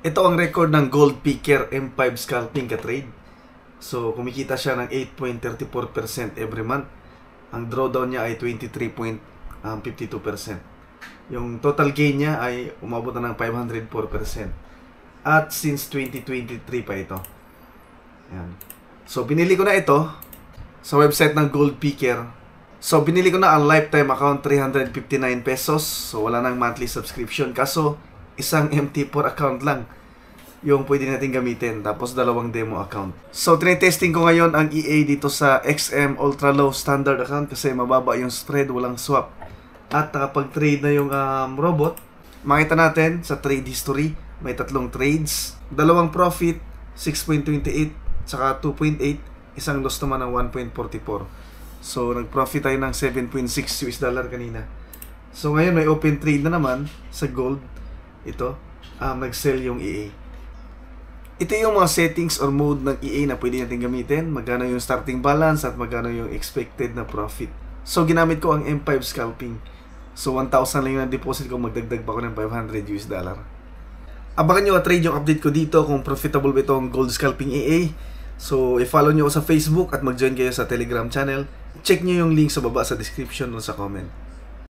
Ito ang record ng Gold Picker M5 Scalping ka-trade. So, kumikita siya ng 8.34% every month. Ang drawdown niya ay 23.52%. Yung total gain niya ay umabot na ng 504%. At since 2023 pa ito. Yan. So, binili ko na ito sa website ng Gold Picker. So, binili ko na ang lifetime account, 359 pesos. So, wala nang monthly subscription. Kaso, isang MT4 account lang yung pwede natin gamitin. Tapos, dalawang demo account. So, tinetesting ko ngayon ang EA dito sa XM Ultra Low Standard account kasi mababa yung spread, walang swap. At nakapag-trade na yung robot. Makita natin sa trade history, may 3 trades. Dalawang profit, 6.28, saka 2.8. Isang loss naman ng 1.44. So, nag-profit tayo ng 7.6 US dollar kanina. So, ngayon may open trade na naman sa gold. Ito, nag-sell yung EA. Ito yung mga settings or mode ng EA na pwede natin gamitin. Magkano yung starting balance at magkano yung expected na profit. So, ginamit ko ang M5 scalping. So, 1,000 lang yung deposit ko. Magdagdag pa ko ng 500 US dollar. Abangan nyo trade yung update ko dito kung profitable ba itong gold scalping EA. So, i-follow nyo ako sa Facebook at mag-join kayo sa Telegram channel. Check nyo yung link sa baba sa description o sa comment.